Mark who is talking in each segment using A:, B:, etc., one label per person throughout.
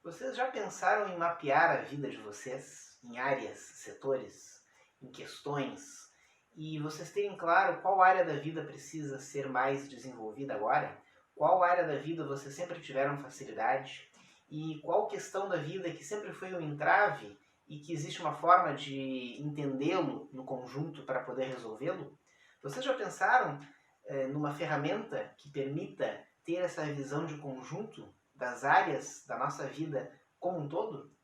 A: Vocês já pensaram em mapear a vida de vocês em áreas, setores, em questões, e vocês terem claro qual área da vida precisa ser mais desenvolvida agora? Qual área da vida vocês sempre tiveram facilidade? E qual questão da vida que sempre foi um entrave e que existe uma forma de entendê-lo no conjunto para poder resolvê-lo? Vocês já pensaram numa ferramenta que permita ter essa visão de conjunto das áreas da nossa vida como um todo?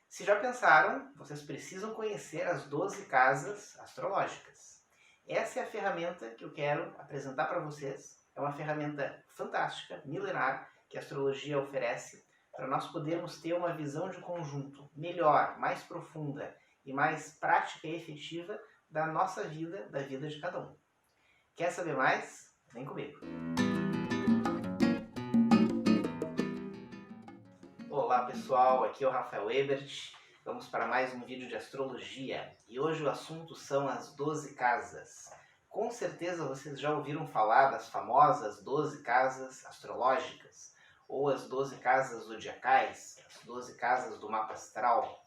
A: Se já pensaram, vocês precisam conhecer as 12 casas astrológicas. Essa é a ferramenta que eu quero apresentar para vocês. É uma ferramenta fantástica, milenar, que a astrologia oferece para nós podermos ter uma visão de conjunto melhor, mais profunda e mais prática e efetiva da nossa vida, da vida de cada um. Quer saber mais? Vem comigo! Olá pessoal, aqui é o Rafael Ebert. Vamos para mais um vídeo de astrologia e hoje o assunto são as 12 casas. Com certeza vocês já ouviram falar das famosas 12 casas astrológicas ou as 12 casas zodiacais, as 12 casas do mapa astral.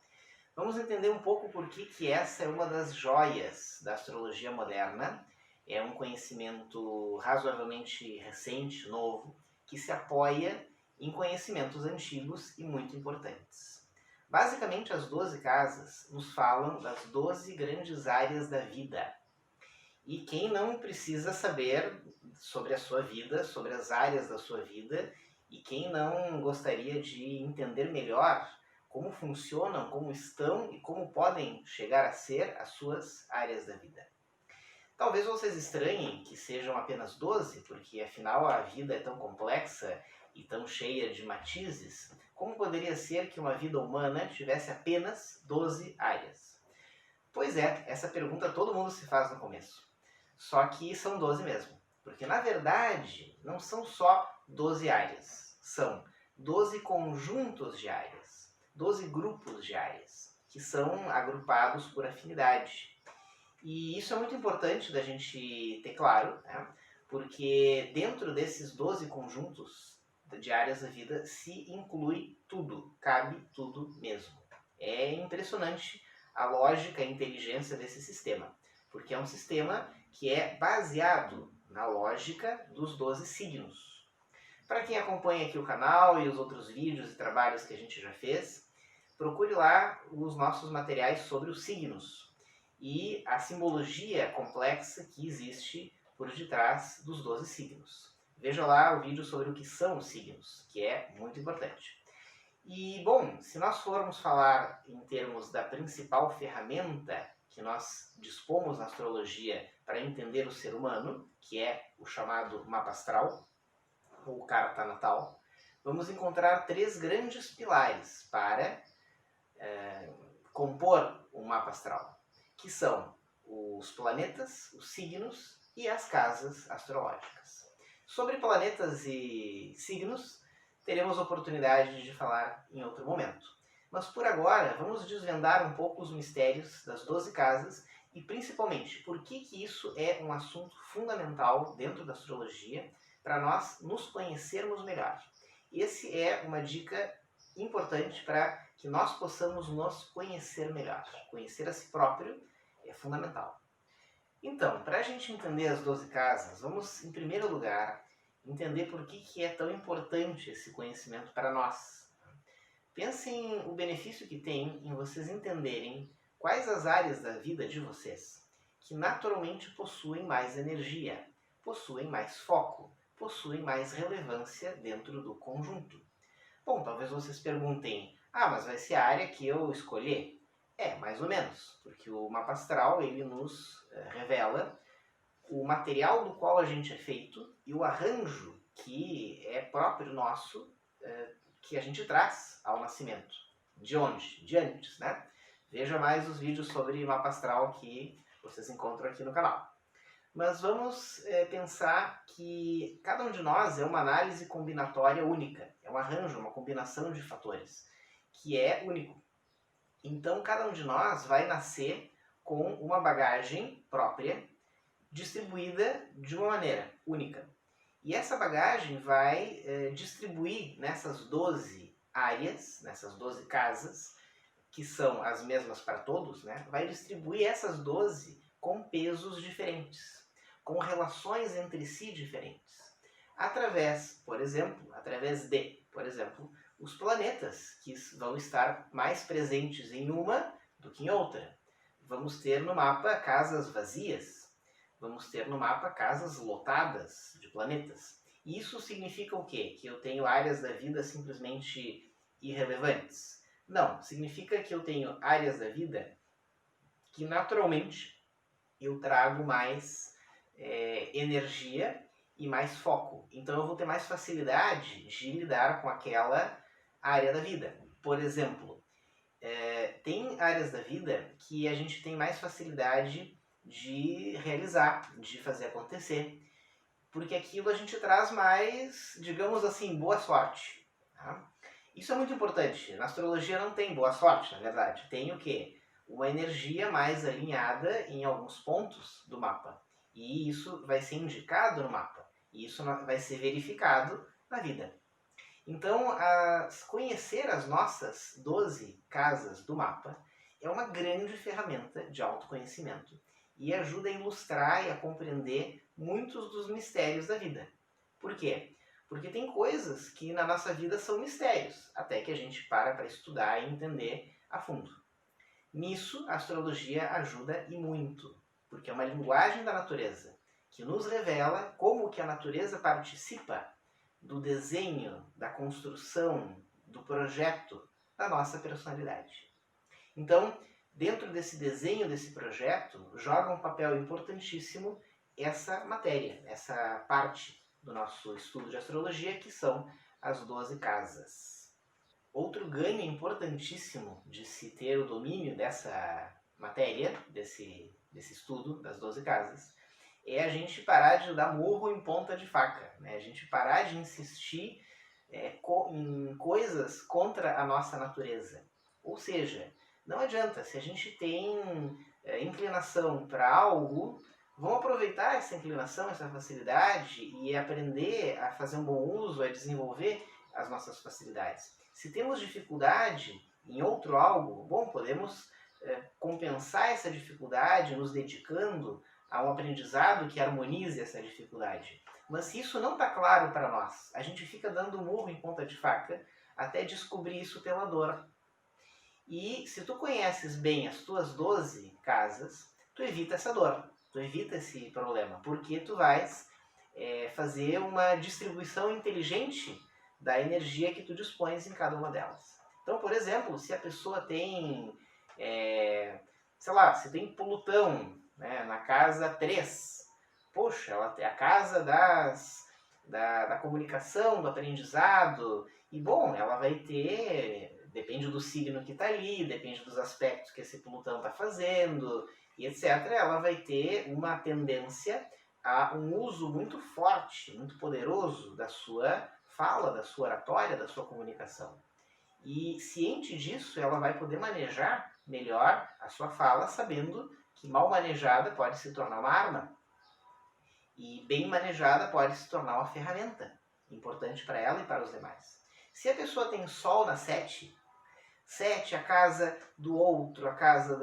A: Vamos entender um pouco por que essa é uma das joias da astrologia moderna. É um conhecimento razoavelmente recente, novo, que se apoia em conhecimentos antigos e muito importantes. Basicamente, as 12 casas nos falam das 12 grandes áreas da vida. E quem não precisa saber sobre a sua vida, sobre as áreas da sua vida, e quem não gostaria de entender melhor como funcionam, como estão e como podem chegar a ser as suas áreas da vida. Talvez vocês estranhem que sejam apenas 12, porque afinal a vida é tão complexa e tão cheia de matizes. Como poderia ser que uma vida humana tivesse apenas 12 áreas? Pois é, essa pergunta todo mundo se faz no começo. Só que são 12 mesmo. Porque na verdade não são só 12 áreas, são 12 conjuntos de áreas, 12 grupos de áreas, que são agrupados por afinidade. E isso é muito importante da gente ter claro, né? Porque dentro desses 12 conjuntos de áreas da vida se inclui tudo, cabe tudo mesmo. É impressionante a lógica e a inteligência desse sistema, porque é um sistema que é baseado na lógica dos 12 signos. Para quem acompanha aqui o canal e os outros vídeos e trabalhos que a gente já fez, procure lá os nossos materiais sobre os signos e a simbologia complexa que existe por detrás dos 12 signos. Veja lá o vídeo sobre o que são os signos, que é muito importante. E, bom, se nós formos falar em termos da principal ferramenta que nós dispomos na astrologia para entender o ser humano, que é o chamado mapa astral, ou carta natal, vamos encontrar 3 grandes pilares para compor um mapa astral, que são os planetas, os signos e as casas astrológicas. Sobre planetas e signos, teremos oportunidade de falar em outro momento. Mas por agora, vamos desvendar um pouco os mistérios das 12 casas e principalmente por que isso é um assunto fundamental dentro da astrologia para nós nos conhecermos melhor. Esse é uma dica importante para que nós possamos nos conhecer melhor. Conhecer a si próprio é fundamental. Então, para a gente entender as 12 casas, vamos, em primeiro lugar, entender por que é tão importante esse conhecimento para nós. Pensem o benefício que tem em vocês entenderem quais as áreas da vida de vocês que naturalmente possuem mais energia, possuem mais foco, possuem mais relevância dentro do conjunto. Bom, talvez vocês perguntem, mas vai ser a área que eu escolher? É, mais ou menos, porque o mapa astral ele nos revela o material do qual a gente é feito e o arranjo que é próprio nosso, que a gente traz ao nascimento. De onde? De antes, né? Veja mais os vídeos sobre mapa astral que vocês encontram aqui no canal. Mas vamos pensar que cada um de nós é uma análise combinatória única. É um arranjo, uma combinação de fatores, que é único. Então, cada um de nós vai nascer com uma bagagem própria, distribuída de uma maneira única. E essa bagagem vai distribuir nessas 12 áreas, nessas 12 casas, que são as mesmas para todos, né? Vai distribuir essas 12 com pesos diferentes, com relações entre si diferentes. Por exemplo, os planetas, que vão estar mais presentes em uma do que em outra. Vamos ter no mapa casas vazias, vamos ter no mapa casas lotadas de planetas. Isso significa o quê? Que eu tenho áreas da vida simplesmente irrelevantes? Não, significa que eu tenho áreas da vida que naturalmente eu trago mais energia e mais foco. Então eu vou ter mais facilidade de lidar com aquela área da vida. Por exemplo, tem áreas da vida que a gente tem mais facilidade de realizar, de fazer acontecer, porque aquilo a gente traz mais, digamos assim, boa sorte. Tá? Isso é muito importante. Na astrologia não tem boa sorte, na verdade. Tem o quê? Uma energia mais alinhada em alguns pontos do mapa. E isso vai ser indicado no mapa. E isso vai ser verificado na vida. Então, conhecer as nossas 12 casas do mapa é uma grande ferramenta de autoconhecimento e ajuda a ilustrar e a compreender muitos dos mistérios da vida. Por quê? Porque tem coisas que na nossa vida são mistérios, até que a gente para estudar e entender a fundo. Nisso, a astrologia ajuda e muito, porque é uma linguagem da natureza que nos revela como que a natureza participa do desenho, da construção, do projeto da nossa personalidade. Então, dentro desse desenho, desse projeto, joga um papel importantíssimo essa matéria, essa parte do nosso estudo de astrologia, que são as 12 casas. Outro ganho importantíssimo de se ter o domínio dessa matéria, desse estudo das 12 casas, é a gente parar de dar murro em ponta de faca, né? A gente parar de insistir em coisas contra a nossa natureza. Ou seja, não adianta, se a gente tem inclinação para algo, vamos aproveitar essa inclinação, essa facilidade e aprender a fazer um bom uso, a desenvolver as nossas facilidades. Se temos dificuldade em outro algo, bom, podemos compensar essa dificuldade nos dedicando a um aprendizado que harmonize essa dificuldade. Mas se isso não está claro para nós, a gente fica dando murro em ponta de faca até descobrir isso pela dor. E se tu conheces bem as tuas 12 casas, tu evita essa dor, tu evita esse problema, porque tu vais fazer uma distribuição inteligente da energia que tu dispões em cada uma delas. Então, por exemplo, se a pessoa tem, se tem Plutão, né, na casa 3, poxa, ela tem a casa da comunicação, do aprendizado, e bom, ela vai ter, depende do signo que está ali, depende dos aspectos que esse Plutão está fazendo, e etc., ela vai ter uma tendência a um uso muito forte, muito poderoso da sua fala, da sua oratória, da sua comunicação. E ciente disso, ela vai poder manejar melhor a sua fala, sabendo que mal manejada pode se tornar uma arma. E bem manejada pode se tornar uma ferramenta importante para ela e para os demais. Se a pessoa tem Sol na 7, a casa do outro, a casa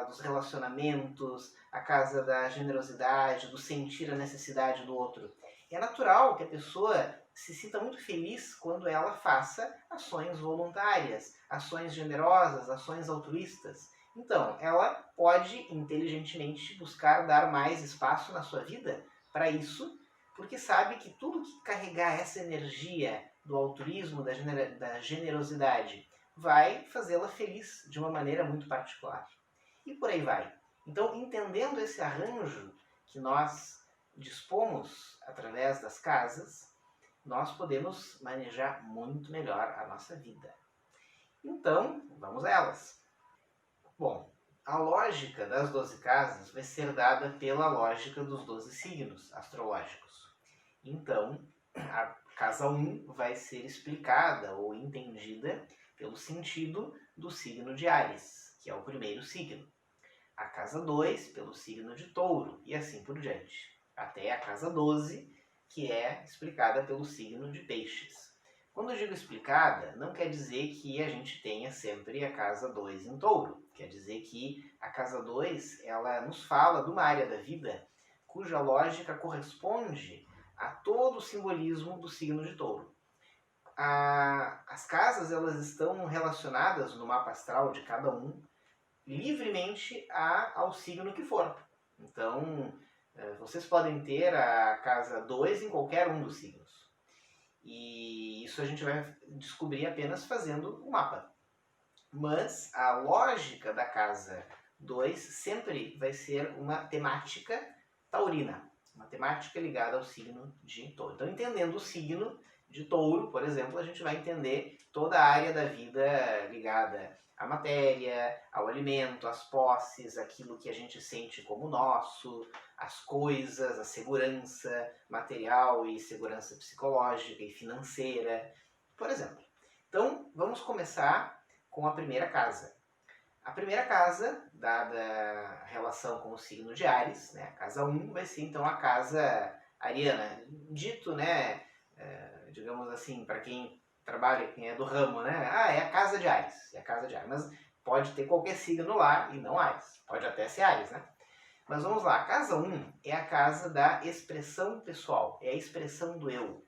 A: dos relacionamentos, a casa da generosidade, do sentir a necessidade do outro. É natural que a pessoa se sinta muito feliz quando ela faça ações voluntárias, ações generosas, ações altruístas. Então, ela pode inteligentemente buscar dar mais espaço na sua vida para isso, porque sabe que tudo que carregar essa energia do altruísmo, da generosidade, vai fazê-la feliz de uma maneira muito particular. E por aí vai. Então, entendendo esse arranjo que nós dispomos através das casas, nós podemos manejar muito melhor a nossa vida. Então, vamos a elas. Bom, a lógica das 12 casas vai ser dada pela lógica dos 12 signos astrológicos. Então, a casa 1 vai ser explicada ou entendida pelo sentido do signo de Áries, que é o primeiro signo. A casa 2 pelo signo de Touro e assim por diante. Até a casa 12, que é explicada pelo signo de Peixes. Quando eu digo explicada, não quer dizer que a gente tenha sempre a casa 2 em touro. Quer dizer que a casa 2, ela nos fala de uma área da vida cuja lógica corresponde a todo o simbolismo do signo de touro. As casas, elas estão relacionadas no mapa astral de cada um livremente ao signo que for. Então, vocês podem ter a casa 2 em qualquer um dos signos. E isso a gente vai descobrir apenas fazendo o mapa. Mas a lógica da casa 2 sempre vai ser uma temática taurina, uma temática ligada ao signo de touro. Então, entendendo o signo de touro, por exemplo, a gente vai entender toda a área da vida ligada à matéria, ao alimento, às posses, aquilo que a gente sente como nosso, as coisas, a segurança material e segurança psicológica e financeira, por exemplo. Então, vamos começar com a primeira casa. A primeira casa, dada a relação com o signo de Áries, né, a casa 1, vai ser então a casa ariana. Dito, né, digamos assim, para quem trabalha, quem é do ramo, né, é a casa de Áries, é a casa de Áries. Mas pode ter qualquer signo lá e não Áries. Pode até ser Áries, né? Mas vamos lá, a casa 1 é a casa da expressão pessoal, é a expressão do eu.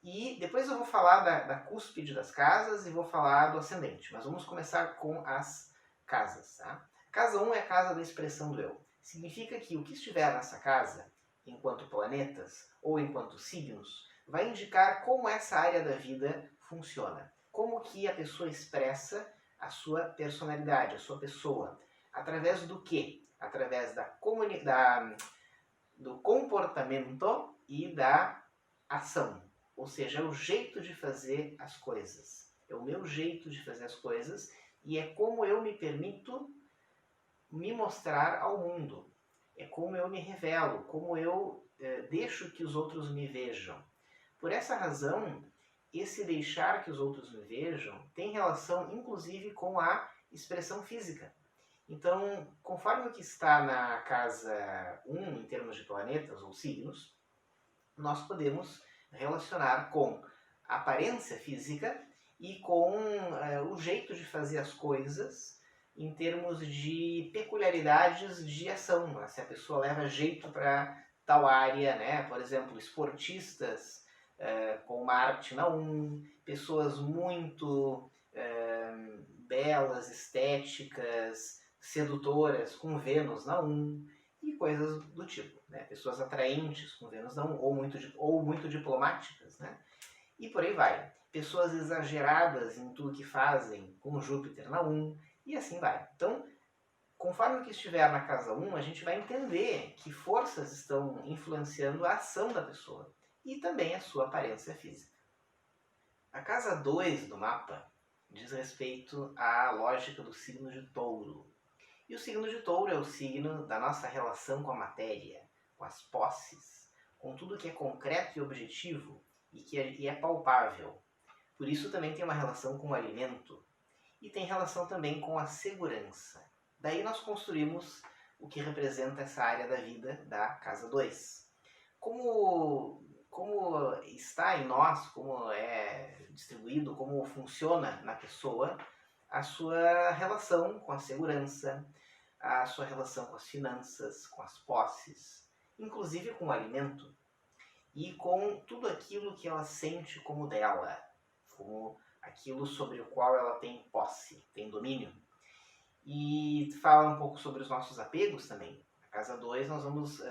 A: E depois eu vou falar da cúspide das casas e vou falar do ascendente. Mas vamos começar com as casas. Tá? Casa 1 é a casa da expressão do eu. Significa que o que estiver nessa casa, enquanto planetas ou enquanto signos, vai indicar como essa área da vida funciona. Como que a pessoa expressa a sua personalidade, a sua pessoa. Através do quê? Através do comportamento e da ação. Ou seja, é o jeito de fazer as coisas. É o meu jeito de fazer as coisas e é como eu me permito me mostrar ao mundo. É como eu me revelo, como eu deixo que os outros me vejam. Por essa razão, esse deixar que os outros me vejam tem relação, inclusive, com a expressão física. Então, conforme o que está na casa 1, em termos de planetas ou signos, nós podemos relacionar com a aparência física e com o jeito de fazer as coisas em termos de peculiaridades de ação. Se a pessoa leva jeito para tal área, né? Por exemplo, esportistas com Marte na 1, pessoas muito belas, estéticas, sedutoras com Vênus na 1 e coisas do tipo, né? Pessoas atraentes com Vênus na 1 ou muito diplomáticas, né? E por aí vai. Pessoas exageradas em tudo que fazem com Júpiter na 1 e assim vai. Então, conforme o que estiver na casa 1, a gente vai entender que forças estão influenciando a ação da pessoa e também a sua aparência física. A casa 2 do mapa diz respeito à lógica do signo de touro. E o signo de touro é o signo da nossa relação com a matéria, com as posses, com tudo que é concreto e objetivo e que é palpável. Por isso também tem uma relação com o alimento e tem relação também com a segurança. Daí nós construímos o que representa essa área da vida da casa 2. Como está em nós, como é distribuído, como funciona na pessoa a sua relação com a segurança, a sua relação com as finanças, com as posses, inclusive com o alimento e com tudo aquilo que ela sente como dela, como aquilo sobre o qual ela tem posse, tem domínio. E fala um pouco sobre os nossos apegos também. Na casa 2 nós vamos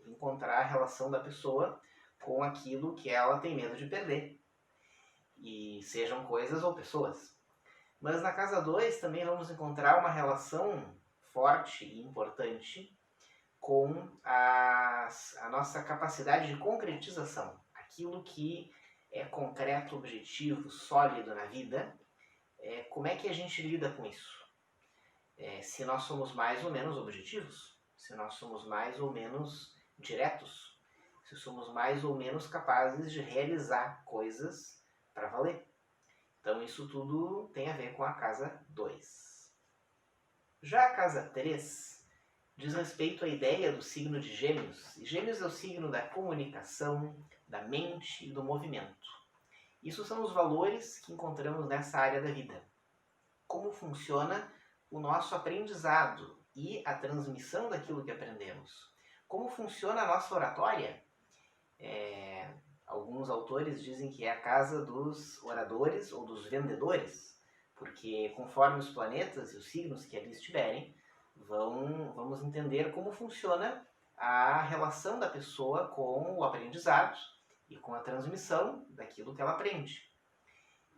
A: encontrar a relação da pessoa com aquilo que ela tem medo de perder, e sejam coisas ou pessoas. Mas na casa 2 também vamos encontrar uma relação forte e importante com a nossa capacidade de concretização. Aquilo que é concreto, objetivo, sólido na vida, como é que a gente lida com isso? Se nós somos mais ou menos objetivos, se nós somos mais ou menos diretos, se somos mais ou menos capazes de realizar coisas para valer. Então isso tudo tem a ver com a casa 2. Já a casa 3 diz respeito à ideia do signo de Gêmeos. E Gêmeos é o signo da comunicação, da mente e do movimento. Isso são os valores que encontramos nessa área da vida. Como funciona o nosso aprendizado e a transmissão daquilo que aprendemos. Como funciona a nossa oratória. Alguns autores dizem que é a casa dos oradores ou dos vendedores, porque conforme os planetas e os signos que ali estiverem, vamos entender como funciona a relação da pessoa com o aprendizado e com a transmissão daquilo que ela aprende.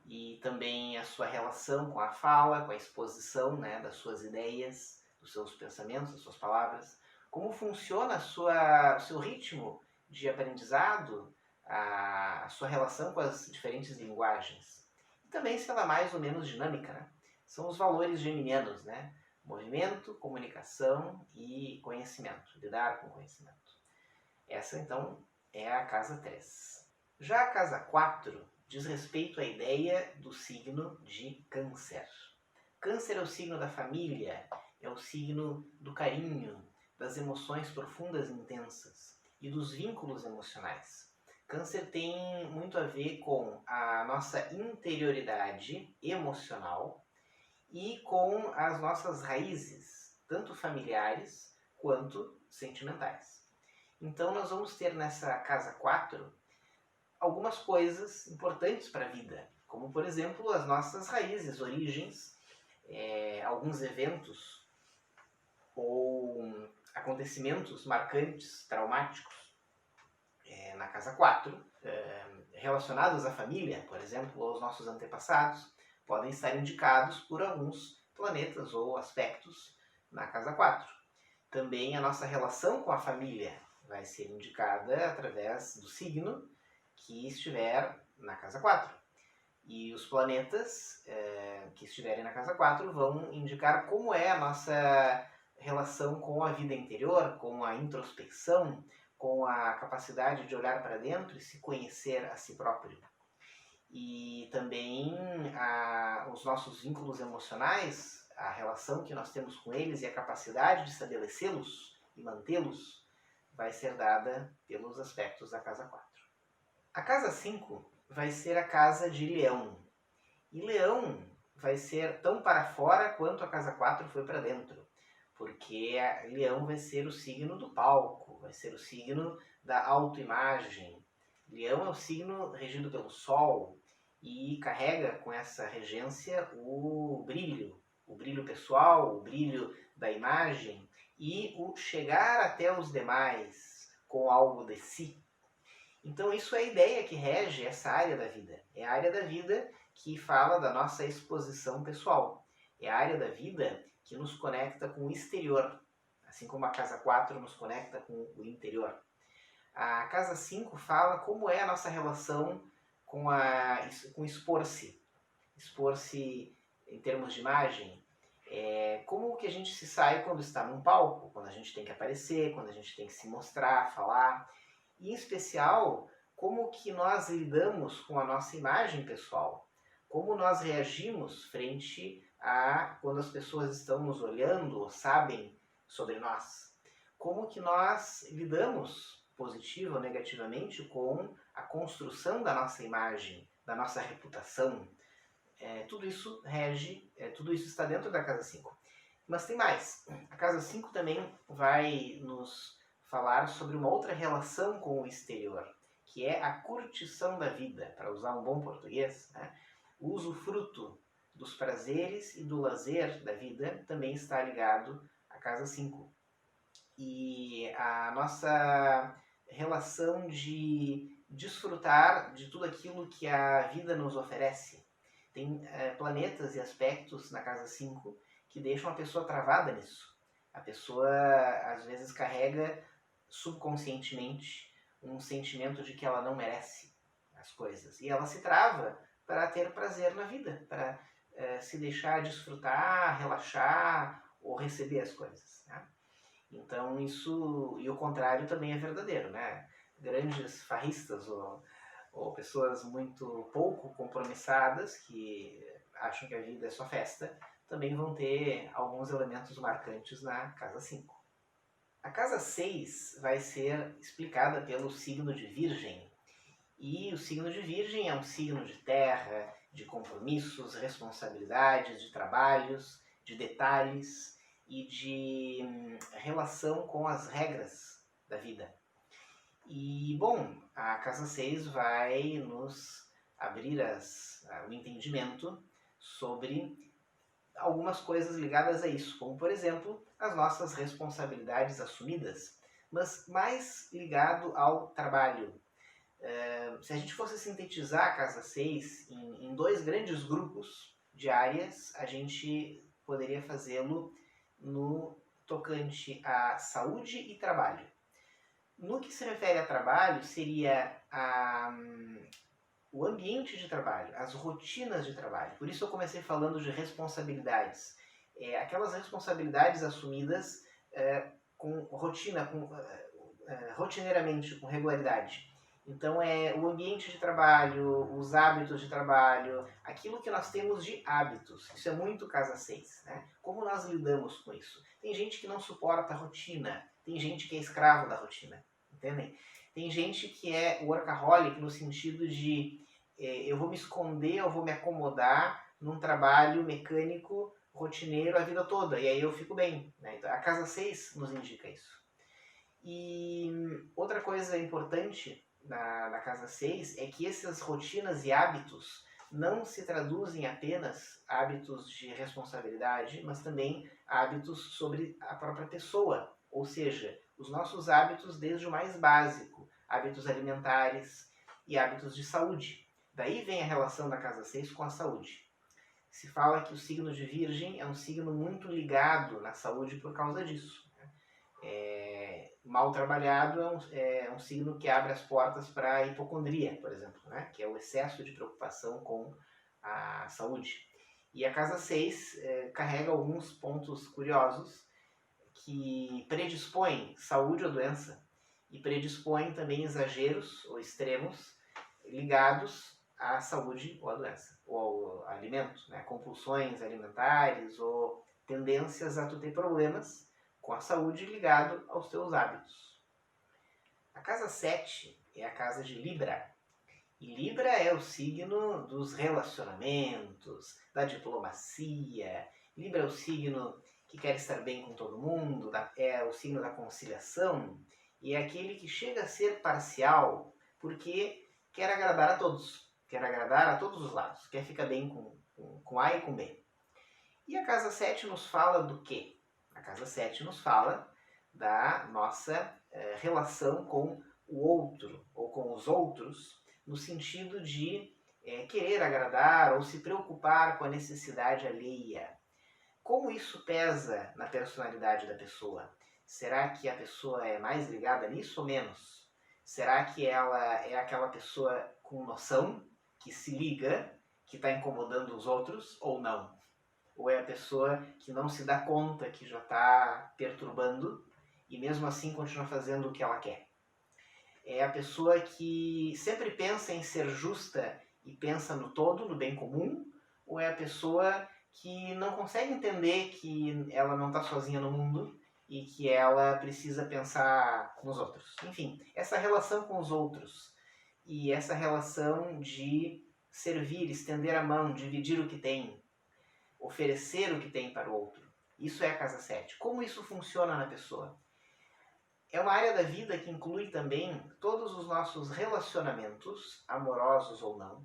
A: E também a sua relação com a fala, com a exposição, né, das suas ideias, dos seus pensamentos, das suas palavras. Como funciona o seu ritmo de aprendizado, a sua relação com as diferentes linguagens. E também se ela é mais ou menos dinâmica, né? São os valores geminianos, né? Movimento, comunicação e conhecimento, lidar com conhecimento. Essa, então, é a casa 3. Já a casa 4 diz respeito à ideia do signo de Câncer. Câncer é o signo da família, é o signo do carinho, das emoções profundas e intensas e dos vínculos emocionais. Câncer tem muito a ver com a nossa interioridade emocional e com as nossas raízes, tanto familiares quanto sentimentais. Então nós vamos ter nessa casa 4 algumas coisas importantes para a vida, como por exemplo as nossas raízes, origens, alguns eventos ou acontecimentos marcantes, traumáticos na casa 4, relacionados à família, por exemplo, aos nossos antepassados, podem estar indicados por alguns planetas ou aspectos na casa 4. Também a nossa relação com a família vai ser indicada através do signo que estiver na casa 4. E os planetas que estiverem na casa 4 vão indicar como é a nossa relação com a vida interior, com a introspecção, com a capacidade de olhar para dentro e se conhecer a si próprio. E também os nossos vínculos emocionais, a relação que nós temos com eles e a capacidade de estabelecê-los e mantê-los vai ser dada pelos aspectos da casa 4. A casa 5 vai ser a casa de Leão. E Leão vai ser tão para fora quanto a casa 4 foi para dentro. Porque Leão vai ser o signo do palco, vai ser o signo da autoimagem. Leão é o signo regido pelo Sol e carrega com essa regência o brilho pessoal, o brilho da imagem e o chegar até os demais com algo de si. Então isso é a ideia que rege essa área da vida. É a área da vida que fala da nossa exposição pessoal. É a área da vida que nos conecta com o exterior, assim como a casa 4 nos conecta com o interior. A casa 5 fala como é a nossa relação com expor-se. Expor-se em termos de imagem, como que a gente se sai quando está num palco, quando a gente tem que aparecer, quando a gente tem que se mostrar, falar. E, em especial, como que nós lidamos com a nossa imagem pessoal. Como nós reagimos frente a quando as pessoas estão nos olhando ou sabem sobre nós. Como que nós lidamos, positivo ou negativamente, com a construção da nossa imagem, da nossa reputação. Tudo isso rege, tudo isso está dentro da casa 5. Mas tem mais. A casa 5 também vai nos falar sobre uma outra relação com o exterior, que é a curtição da vida, para usar um bom português, né? O usufruto dos prazeres e do lazer da vida também está ligado à casa 5. E a nossa relação de desfrutar de tudo aquilo que a vida nos oferece. Tem planetas e aspectos na casa 5 que deixam a pessoa travada nisso. A pessoa às vezes carrega subconscientemente um sentimento de que ela não merece as coisas. E ela se trava para ter prazer na vida, para se deixar desfrutar, relaxar ou receber as coisas, né? Então isso, e o contrário também é verdadeiro, né? Grandes farristas ou pessoas muito pouco compromissadas que acham que a vida é só festa, também vão ter alguns elementos marcantes na casa 5. A casa 6 vai ser explicada pelo signo de Virgem. E o signo de Virgem é um signo de terra, de compromissos, responsabilidades, de trabalhos, de detalhes e de relação com as regras da vida. E, bom, a casa 6 vai nos abrir o entendimento sobre algumas coisas ligadas a isso, como, por exemplo, as nossas responsabilidades assumidas, mas mais ligado ao trabalho. Se a gente fosse sintetizar a casa 6 em dois grandes grupos de áreas, a gente poderia fazê-lo no tocante à saúde e trabalho. No que se refere a trabalho, seria o ambiente de trabalho, as rotinas de trabalho. Por isso eu comecei falando de responsabilidades. Aquelas responsabilidades assumidas com rotina, rotineiramente, com regularidade. Então é o ambiente de trabalho, os hábitos de trabalho, aquilo que nós temos de hábitos. Isso é muito casa 6, né? Como nós lidamos com isso? Tem gente que não suporta a rotina, tem gente que é escravo da rotina, entendem? Tem gente que é workaholic no sentido de eu vou me esconder, eu vou me acomodar num trabalho mecânico, rotineiro a vida toda, e aí eu fico bem, né? Então, a casa 6 nos indica isso. E outra coisa importante na casa 6 é que essas rotinas e hábitos não se traduzem apenas hábitos de responsabilidade, mas também hábitos sobre a própria pessoa, ou seja, os nossos hábitos desde o mais básico, hábitos alimentares e hábitos de saúde. Daí vem a relação da casa 6 com a saúde. Se fala que o signo de Virgem é um signo muito ligado na saúde por causa disso. Mal trabalhado é um signo que abre as portas para a hipocondria, por exemplo, né? Que é o excesso de preocupação com a saúde. E a casa 6 carrega alguns pontos curiosos que predispõem saúde ou doença e predispõem também exageros ou extremos ligados à saúde ou à doença, ou ao alimento, né? Compulsões alimentares ou tendências a tu ter problemas com a saúde ligado aos teus hábitos. A casa 7 é a casa de Libra. E Libra é o signo dos relacionamentos, da diplomacia. Libra é o signo que quer estar bem com todo mundo, é o signo da conciliação. E é aquele que chega a ser parcial porque quer agradar a todos. Quer agradar a todos os lados. Quer ficar bem com A e com B. E a casa 7 nos fala do quê? A casa 7 nos fala da nossa relação com o outro, ou com os outros, no sentido de querer agradar ou se preocupar com a necessidade alheia. Como isso pesa na personalidade da pessoa? Será que a pessoa é mais ligada nisso ou menos? Será que ela é aquela pessoa com noção, que se liga, que está incomodando os outros, ou não? Ou é a pessoa que não se dá conta que já está perturbando e mesmo assim continua fazendo o que ela quer? É a pessoa que sempre pensa em ser justa e pensa no todo, no bem comum? Ou é a pessoa que não consegue entender que ela não está sozinha no mundo e que ela precisa pensar nos outros? Enfim, essa relação com os outros e essa relação de servir, estender a mão, dividir o que tem, oferecer o que tem para o outro. Isso é a casa 7. Como isso funciona na pessoa? É uma área da vida que inclui também todos os nossos relacionamentos, amorosos ou não,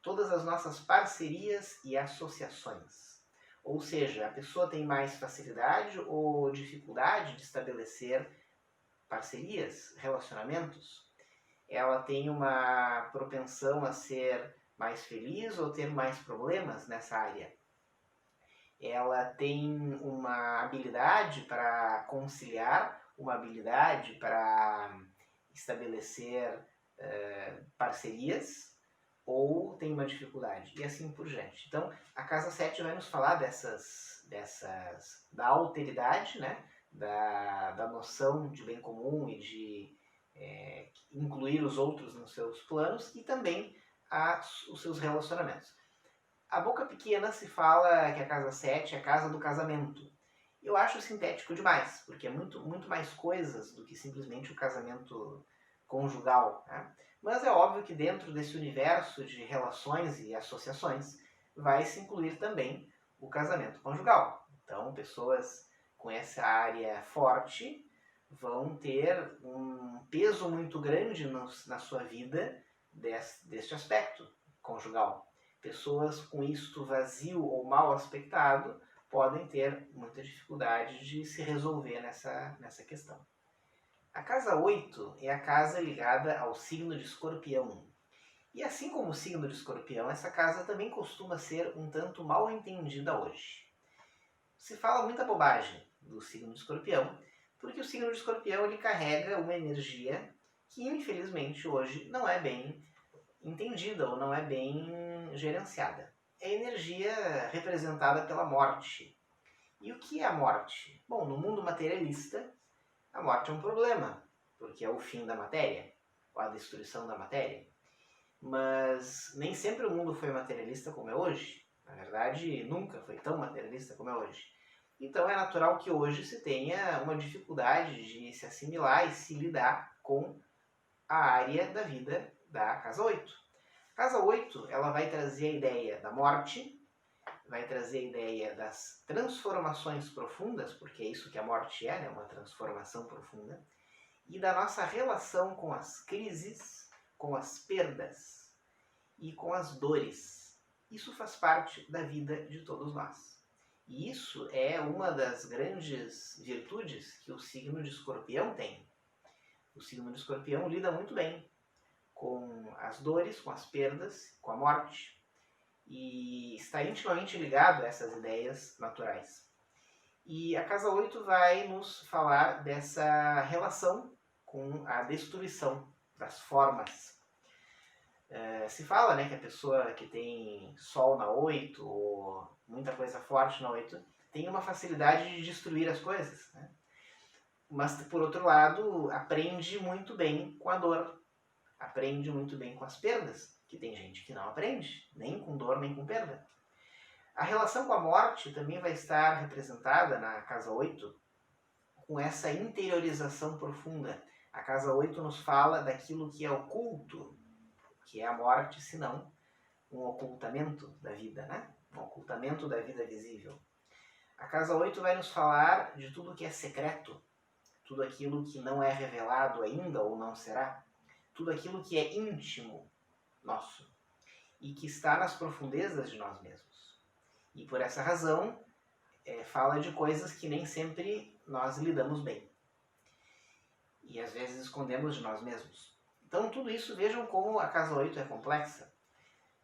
A: todas as nossas parcerias e associações. Ou seja, a pessoa tem mais facilidade ou dificuldade de estabelecer parcerias, relacionamentos. Ela tem uma propensão a ser mais feliz ou ter mais problemas nessa área. Ela tem uma habilidade para conciliar, uma habilidade para estabelecer parcerias, ou tem uma dificuldade, e assim por diante. Então, a casa 7 vai nos falar da alteridade, né? da noção de bem comum e de incluir os outros nos seus planos e também os seus relacionamentos. A boca pequena se fala que a casa 7 é a casa do casamento. Eu acho sintético demais, porque é muito mais coisas do que simplesmente o casamento conjugal, né? Mas é óbvio que dentro desse universo de relações e associações vai se incluir também o casamento conjugal. Então, pessoas com essa área forte vão ter um peso muito grande na sua vida deste aspecto conjugal. Pessoas com isto vazio ou mal aspectado podem ter muita dificuldade de se resolver nessa questão. A casa 8 é a casa ligada ao signo de Escorpião. E assim como o signo de Escorpião, essa casa também costuma ser um tanto mal entendida hoje. Se fala muita bobagem do signo de Escorpião, porque o signo de Escorpião ele carrega uma energia que infelizmente hoje não é bem entendida ou não é bem gerenciada. É a energia representada pela morte. E o que é a morte? Bom, no mundo materialista, a morte é um problema, porque é o fim da matéria, ou a destruição da matéria. Mas nem sempre o mundo foi materialista como é hoje. Na verdade, nunca foi tão materialista como é hoje. Então é natural que hoje se tenha uma dificuldade de se assimilar e se lidar com a área da vida da casa 8. A casa 8 ela vai trazer a ideia da morte, vai trazer a ideia das transformações profundas, porque é isso que a morte é, né? Uma transformação profunda, e da nossa relação com as crises, com as perdas e com as dores. Isso faz parte da vida de todos nós. E isso é uma das grandes virtudes que o signo de Escorpião tem. O signo de Escorpião lida muito bem com as dores, com as perdas, com a morte, e está intimamente ligado a essas ideias naturais. E a casa 8 vai nos falar dessa relação com a destruição das formas. Se fala, né, que a pessoa que tem Sol na 8 ou muita coisa forte na 8 tem uma facilidade de destruir as coisas, né? Mas, por outro lado, aprende muito bem com a dor, aprende muito bem com as perdas, que tem gente que não aprende, nem com dor, nem com perda. A relação com a morte também vai estar representada na casa 8 com essa interiorização profunda. A casa 8 nos fala daquilo que é oculto, que é a morte, senão um ocultamento da vida, né? Um ocultamento da vida visível. A casa 8 vai nos falar de tudo que é secreto, tudo aquilo que não é revelado ainda ou não será, tudo aquilo que é íntimo nosso e que está nas profundezas de nós mesmos. E por essa razão, fala de coisas que nem sempre nós lidamos bem. E às vezes escondemos de nós mesmos. Então tudo isso, vejam como a casa 8 é complexa.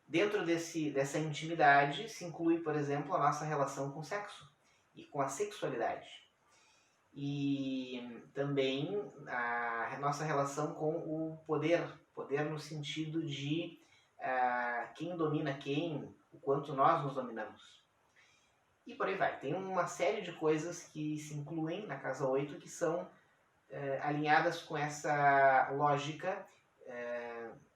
A: Dentro dessa intimidade se inclui, por exemplo, a nossa relação com o sexo e com a sexualidade. E também a nossa relação com o poder. Poder no sentido de quem domina quem, o quanto nós nos dominamos. E por aí vai. Tem uma série de coisas que se incluem na casa 8 que são alinhadas com essa lógica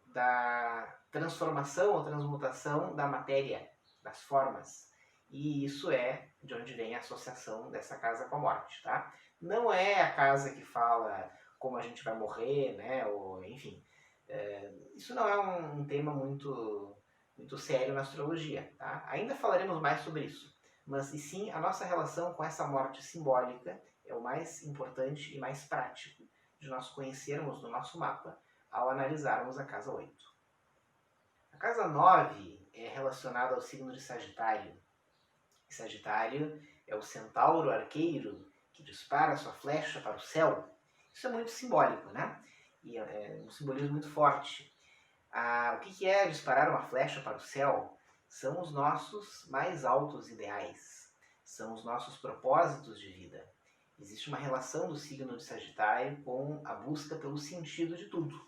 A: da transformação ou transmutação da matéria, das formas. E isso é de onde vem a associação dessa casa com a morte, tá? Não é a casa que fala como a gente vai morrer, né? Ou, enfim, isso não é um tema muito sério na astrologia, tá? Ainda falaremos mais sobre isso. Mas, e sim, a nossa relação com essa morte simbólica é o mais importante e mais prático de nós conhecermos no nosso mapa ao analisarmos a casa 8. A casa 9 é relacionada ao signo de Sagitário. E Sagitário é o centauro arqueiro que dispara sua flecha para o céu. Isso é muito simbólico, né? E é um simbolismo muito forte. O que é disparar uma flecha para o céu? São os nossos mais altos ideais. São os nossos propósitos de vida. Existe uma relação do signo de Sagitário com a busca pelo sentido de tudo.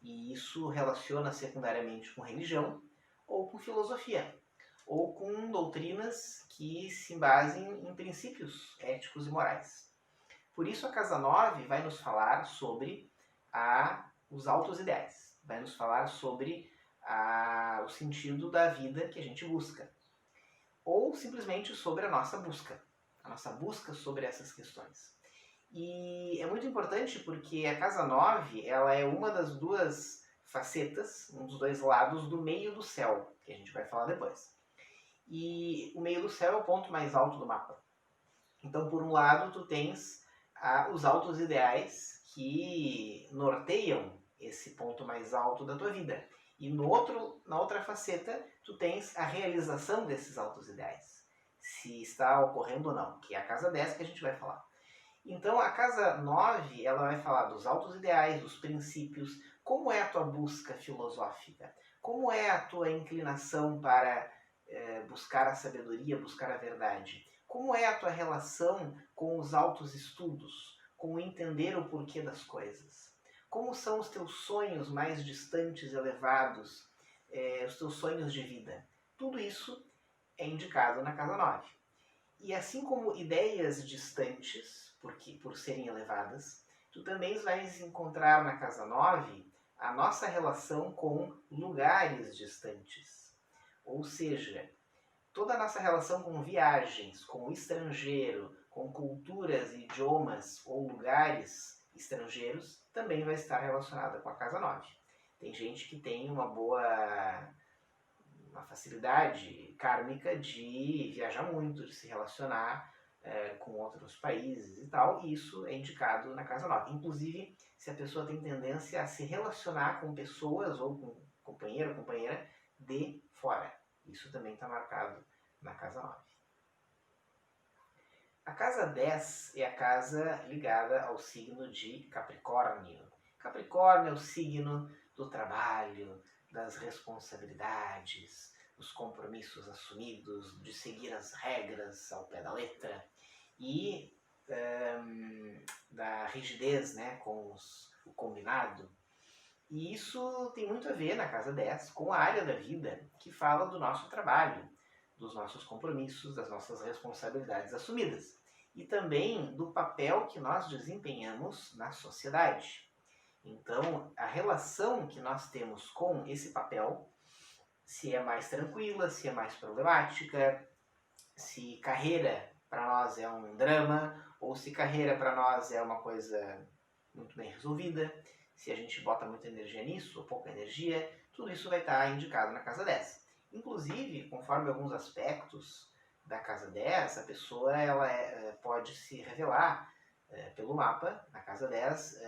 A: E isso relaciona secundariamente com religião ou com filosofia, ou com doutrinas que se embasem em princípios éticos e morais. Por isso a casa 9 vai nos falar sobre os altos ideais, vai nos falar sobre o sentido da vida que a gente busca, ou simplesmente sobre a nossa busca sobre essas questões. E é muito importante porque a casa 9 ela é uma das duas facetas, um dos dois lados do meio do céu, que a gente vai falar depois. E o meio do céu é o ponto mais alto do mapa. Então, por um lado, tu tens os altos ideais que norteiam esse ponto mais alto da tua vida. E na outra faceta, tu tens a realização desses altos ideais. Se está ocorrendo ou não, que é a casa 10 que a gente vai falar. Então, a casa 9, ela vai falar dos altos ideais, dos princípios, como é a tua busca filosófica, como é a tua inclinação para buscar a sabedoria, buscar a verdade, como é a tua relação com os altos estudos, com entender o porquê das coisas, como são os teus sonhos mais distantes, elevados, os teus sonhos de vida. Tudo isso é indicado na casa 9. E assim como ideias distantes, por serem elevadas, tu também vais encontrar na casa 9 a nossa relação com lugares distantes. Ou seja, toda a nossa relação com viagens, com o estrangeiro, com culturas, idiomas ou lugares estrangeiros também vai estar relacionada com a casa 9. Tem gente que tem uma facilidade kármica de viajar muito, de se relacionar com outros países e tal, e isso é indicado na casa 9. Inclusive, se a pessoa tem tendência a se relacionar com pessoas ou com companheiro ou companheira de fora. Isso também está marcado na casa 9. A casa 10 é a casa ligada ao signo de Capricórnio. Capricórnio é o signo do trabalho, das responsabilidades, dos compromissos assumidos, de seguir as regras ao pé da letra e da rigidez, né, com o combinado. E isso tem muito a ver na casa 10 com a área da vida que fala do nosso trabalho, dos nossos compromissos, das nossas responsabilidades assumidas e também do papel que nós desempenhamos na sociedade. Então, a relação que nós temos com esse papel, se é mais tranquila, se é mais problemática, se carreira para nós é um drama, ou se carreira para nós é uma coisa muito bem resolvida, se a gente bota muita energia nisso, ou pouca energia, tudo isso vai estar indicado na casa 10. Inclusive, conforme alguns aspectos da casa 10, a pessoa pode se revelar pelo mapa, na casa 10,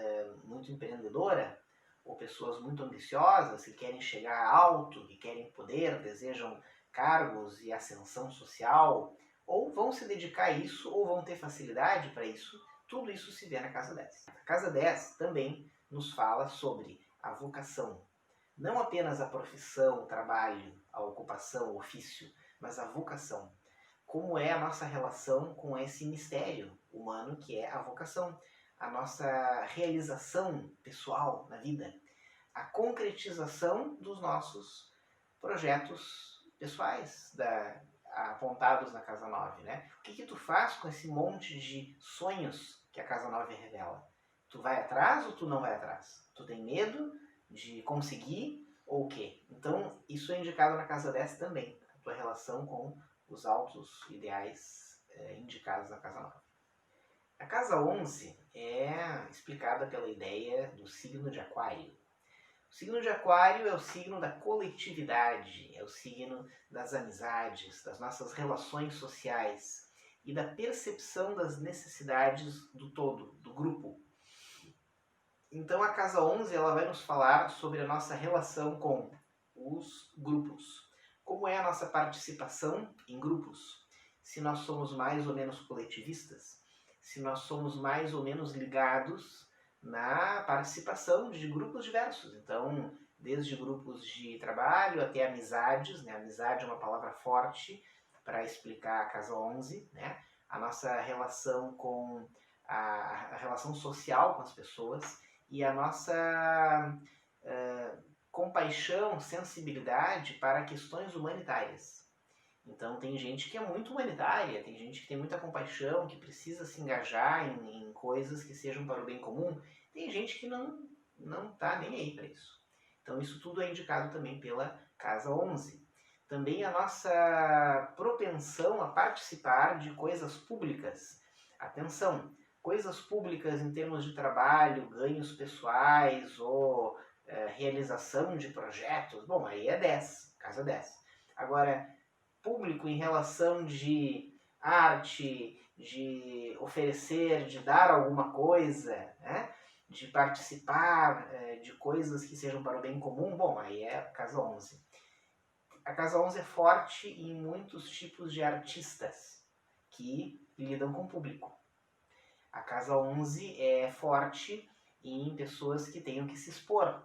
A: muito empreendedora, ou pessoas muito ambiciosas que querem chegar alto, que querem poder, desejam cargos e ascensão social, ou vão se dedicar a isso, ou vão ter facilidade para isso. Tudo isso se vê na casa 10. A casa 10 também nos fala sobre a vocação. Não apenas a profissão, o trabalho, a ocupação, o ofício, mas a vocação. Como é a nossa relação com esse mistério humano que é a vocação, a nossa realização pessoal na vida, a concretização dos nossos projetos pessoais apontados na casa 9, né? O que tu faz com esse monte de sonhos que a casa 9 revela? Tu vai atrás ou tu não vai atrás? Tu tem medo de conseguir ou o quê? Então, isso é indicado na casa 10 também, a tua relação com os altos ideais indicados na casa 9. A casa 11 é explicada pela ideia do signo de Aquário. O signo de Aquário é o signo da coletividade, é o signo das amizades, das nossas relações sociais e da percepção das necessidades do todo, do grupo. Então a casa 11 ela vai nos falar sobre a nossa relação com os grupos. Como é a nossa participação em grupos? Se nós somos mais ou menos coletivistas, se nós somos mais ou menos ligados na participação de grupos diversos. Então, desde grupos de trabalho até amizades, né? Amizade é uma palavra forte para explicar a casa 11, né? A nossa relação com a relação social com as pessoas e a nossa compaixão, sensibilidade para questões humanitárias. Então tem gente que é muito humanitária, tem gente que tem muita compaixão, que precisa se engajar em coisas que sejam para o bem comum. Tem gente que não está nem aí para isso. Então isso tudo é indicado também pela casa 11. Também a nossa propensão a participar de coisas públicas. Atenção, coisas públicas em termos de trabalho, ganhos pessoais ou realização de projetos, bom, aí é 10, casa 10. Agora, público em relação de arte, de oferecer, de dar alguma coisa, né? De participar de coisas que sejam para o bem comum, bom, aí é a casa 11. A casa 11 é forte em muitos tipos de artistas que lidam com o público. A casa 11 é forte em pessoas que tenham que se expor.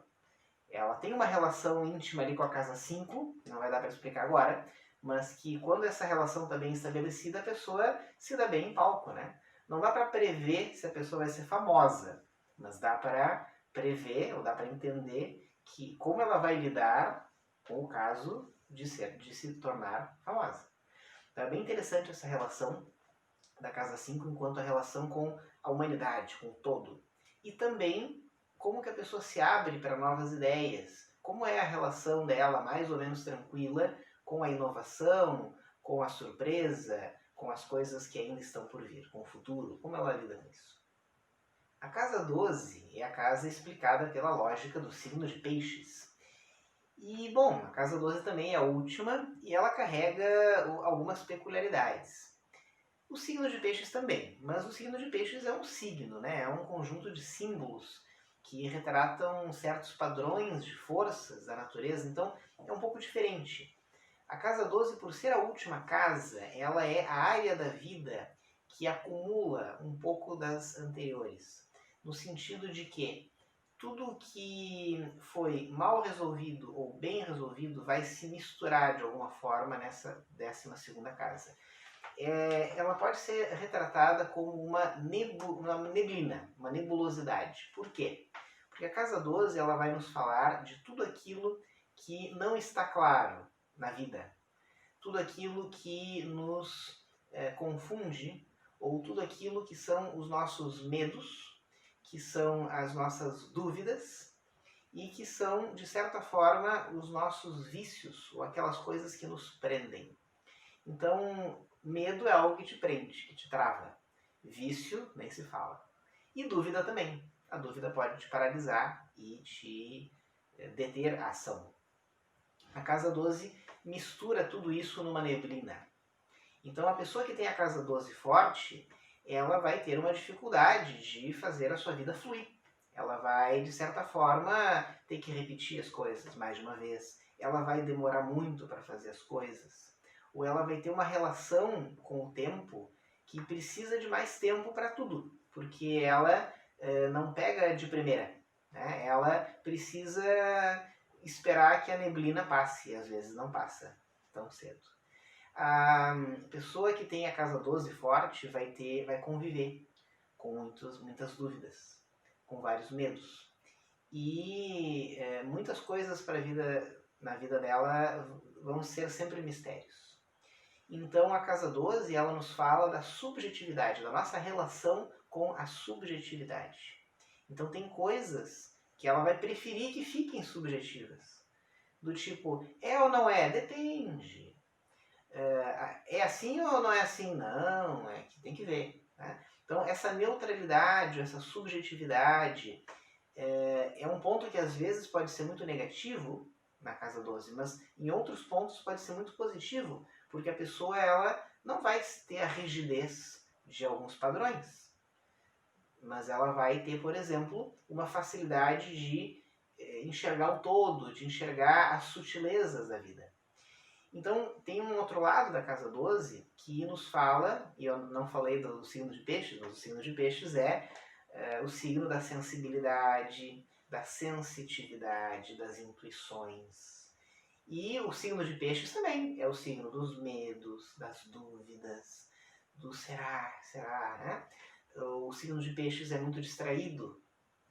A: Ela tem uma relação íntima ali com a casa 5, que não vai dar para explicar agora, mas que quando essa relação está bem estabelecida, a pessoa se dá bem em palco, né? Não dá para prever se a pessoa vai ser famosa, mas dá para prever, ou dá para entender que como ela vai lidar com o caso de se tornar famosa. Então é bem interessante essa relação da casa 5 enquanto a relação com a humanidade, com o todo. E também como que a pessoa se abre para novas ideias, como é a relação dela mais ou menos tranquila com a inovação, com a surpresa, com as coisas que ainda estão por vir, com o futuro, como ela lida com isso. A casa 12 é a casa explicada pela lógica do signo de peixes. E, bom, a casa 12 também é a última e ela carrega algumas peculiaridades. O signo de peixes também, mas o signo de peixes é um signo, né? É um conjunto de símbolos que retratam certos padrões de forças da natureza, então é um pouco diferente. A casa 12, por ser a última casa, ela é a área da vida que acumula um pouco das anteriores, no sentido de que tudo que foi mal resolvido ou bem resolvido vai se misturar de alguma forma nessa 12ª casa. Ela pode ser retratada como uma neblina, uma nebulosidade. Por quê? Porque a casa 12 ela vai nos falar de tudo aquilo que não está claro na vida, tudo aquilo que nos confunde, ou tudo aquilo que são os nossos medos, que são as nossas dúvidas e que são, de certa forma, os nossos vícios, ou aquelas coisas que nos prendem. Então, medo é algo que te prende, que te trava. Vício, nem se fala. E dúvida também. A dúvida pode te paralisar e te deter a ação. A casa 12 mistura tudo isso numa neblina. Então, a pessoa que tem a casa 12 forte, ela vai ter uma dificuldade de fazer a sua vida fluir. Ela vai, de certa forma, ter que repetir as coisas mais de uma vez. Ela vai demorar muito para fazer as coisas. Ou ela vai ter uma relação com o tempo que precisa de mais tempo para tudo, porque ela não pega de primeira, né? Ela precisa esperar que a neblina passe, e às vezes não passa tão cedo. A pessoa que tem a casa 12 forte vai conviver com muitas dúvidas, com vários medos. E muitas coisas na vida dela vão ser sempre mistérios. Então a casa 12 ela nos fala da subjetividade, da nossa relação com a subjetividade. Então tem coisas que ela vai preferir que fiquem subjetivas. Do tipo, é ou não é? Depende. É assim ou não é assim? Não, é que tem que ver. Né? Então essa neutralidade, essa subjetividade é um ponto que às vezes pode ser muito negativo na casa 12, mas em outros pontos pode ser muito positivo, porque a pessoa ela não vai ter a rigidez de alguns padrões, mas ela vai ter, por exemplo, uma facilidade de enxergar o todo, de enxergar as sutilezas da vida. Então, tem um outro lado da casa 12 que nos fala, e eu não falei do signo de peixes, mas o signo de peixes é o signo da sensibilidade, da sensitividade, das intuições. E o signo de peixes também é o signo dos medos, das dúvidas, do será, né? O signo de peixes é muito distraído,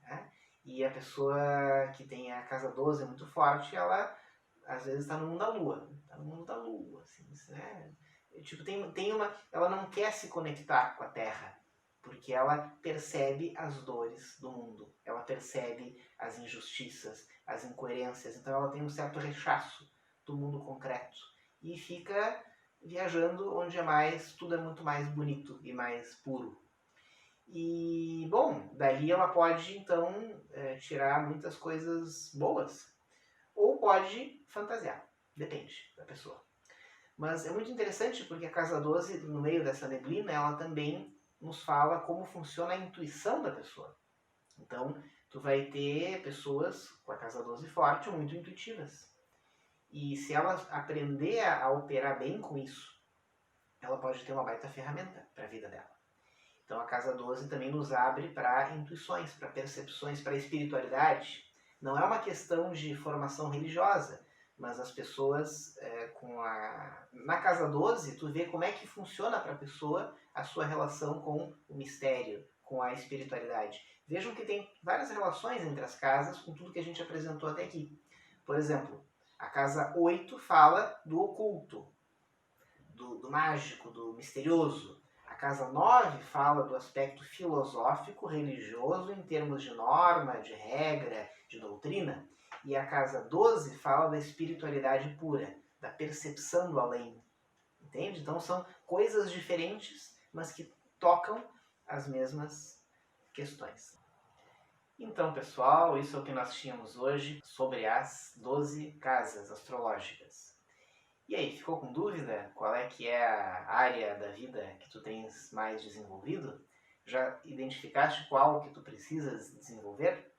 A: né? E a pessoa que tem a casa 12 é muito forte, ela às vezes está no mundo da lua. Está no mundo da lua, assim, né? Tipo, ela não quer se conectar com a Terra, porque ela percebe as dores do mundo, ela percebe as injustiças, as incoerências, então ela tem um certo rechaço do mundo concreto e fica viajando onde tudo é muito mais bonito e mais puro. E, bom, dali ela pode, então, tirar muitas coisas boas. Ou pode fantasiar. Depende da pessoa. Mas é muito interessante porque a casa 12, no meio dessa neblina, ela também nos fala como funciona a intuição da pessoa. Então, tu vai ter pessoas com a casa 12 forte muito intuitivas. E se ela aprender a operar bem com isso, ela pode ter uma baita ferramenta para a vida dela. Então, a casa 12 também nos abre para intuições, para percepções, para espiritualidade. Não é uma questão de formação religiosa, mas as pessoas na casa 12, tu vê como é que funciona para a pessoa a sua relação com o mistério, com a espiritualidade. Vejam que tem várias relações entre as casas com tudo que a gente apresentou até aqui. Por exemplo, a casa 8 fala do oculto, do mágico, do misterioso. A casa 9 fala do aspecto filosófico, religioso, em termos de norma, de regra, de doutrina. E a casa 12 fala da espiritualidade pura, da percepção do além. Entende? Então são coisas diferentes, mas que tocam as mesmas questões. Então, pessoal, isso é o que nós tínhamos hoje sobre as 12 casas astrológicas. E aí, ficou com dúvida qual é que é a área da vida que tu tens mais desenvolvido? Já identificaste qual que tu precisas desenvolver?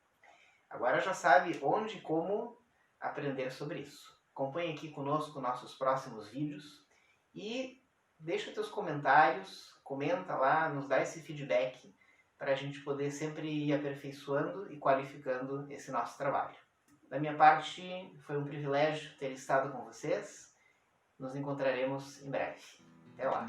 A: Agora já sabe onde e como aprender sobre isso. Acompanhe aqui conosco nossos próximos vídeos e deixa teus comentários, comenta lá, nos dá esse feedback para a gente poder sempre ir aperfeiçoando e qualificando esse nosso trabalho. Da minha parte, foi um privilégio ter estado com vocês. Nos encontraremos em breve. Até lá!